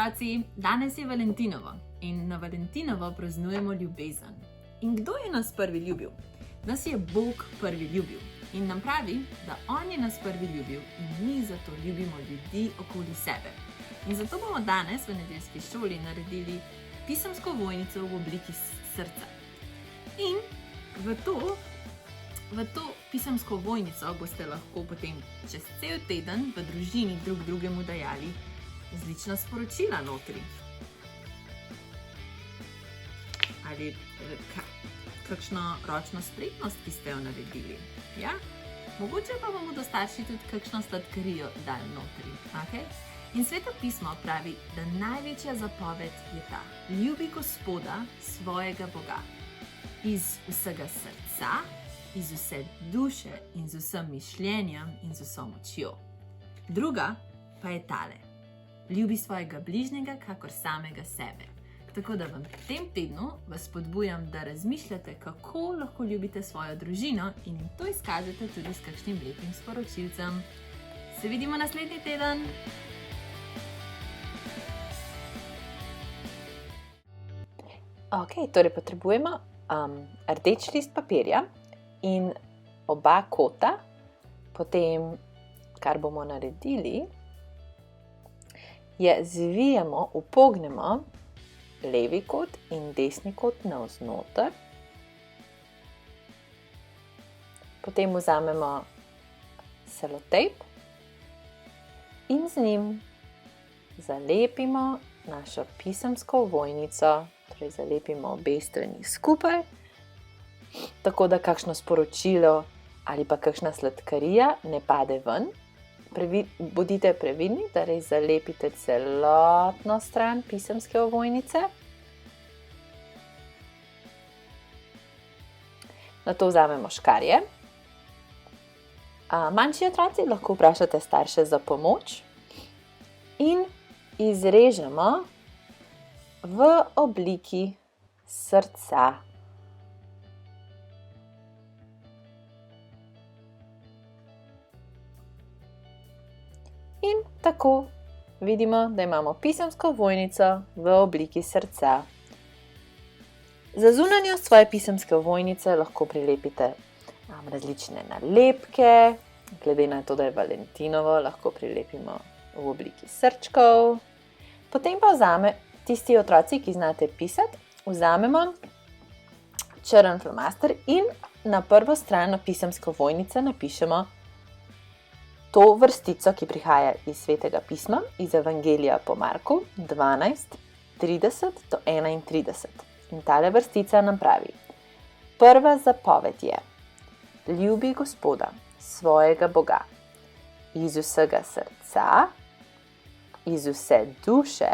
otroci, danes je Valentinovo in na Valentinovo praznujemo ljubezen. In kdo je nas prvi ljubil? Nas je Bog prvi ljubil in nam pravi, da On je nas prvi ljubil in mi zato ljubimo ljudi okoli sebe. In zato bomo danes v nedeljski šoli naredili pisemsko ovojnico v obliki srca. In v to pisemsko ovojnico boste lahko potem čez cel teden v družini drug drugemu dajali različna sporočila notri. Ali kakšno ročno spretnost, ki ste jo naredili. Ja? Mogoče pa bomo do starši tudi kakšno sladkarijo dali notri. Okay? In Sveto pismo pravi, da največja zapoved je ta: ljubi Gospoda, svojega Boga, iz vsega srca, iz vse duše in z vsem mišljenjem in z vso močjo. Druga pa je tale: ljubi svojega bližnjega kakor samega sebe. Tako da v tem tednu vas spodbujam, da razmišljate, kako lahko ljubite svojo družino in jim to izkažete tudi s kakšnim lepim sporočilcem. Se vidimo naslednji teden! Ok, torej potrebujemo rdeč list papirja in oba kota. Potem, kar bomo naredili, je zvijemo, upognemo levi kot in desni kot navznoter. Potem vzamemo selotejp in z njim zalepimo našo pisemsko ovojnico. Torej zalepimo obe strani skupaj, tako da kakšno sporočilo ali pa kakšna sladkarija ne pade ven. Bodite previdni, da res zalepite celotno stran pisemske ovojnice. Nato vzamemo škarje. Manjši otroci lahko vprašate starše za pomoč in izrežemo v obliki srca. In tako vidimo, da imamo pisemsko ovojnico v obliki srca. Za zunanjost svoje pisemske ovojnice lahko prilepite različne nalepke. Glede na to, da je Valentinovo, lahko prilepimo v obliki srčkov. Potem pa tisti otroci, ki znate pisati, vzamemo črn flomaster in na prvo stran pisemske ovojnice napišemo to vrstico, ki prihaja iz Svetega pisma, iz Evangelija po Marku 12, 30 do 31. In tale vrstica nam pravi: prva zapoved je: ljubi Gospoda, svojega Boga, iz vsega srca, iz vse duše,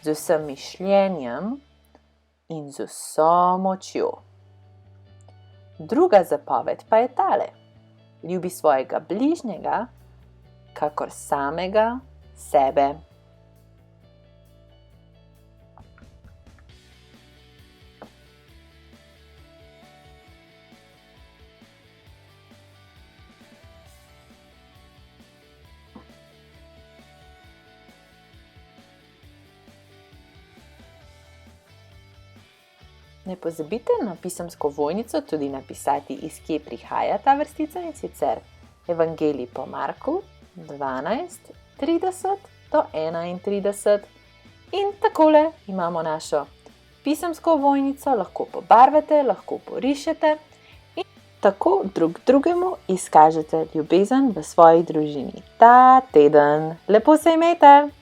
z vsem mišljenjem in z vso močjo. Druga zapoved pa je tale: ljubi svojega bližnjega kakor samega sebe. Ne pozabite na pisemsko ovojnico tudi napisati, iz kje prihaja ta vrstica, in sicer Evangelij po Marku 12, 30 do 31. In takole imamo našo pisemsko ovojnico, lahko pobarvate, lahko porišete in tako drug drugemu izkažete ljubezen v svoji družini ta teden. Lepo se imejte!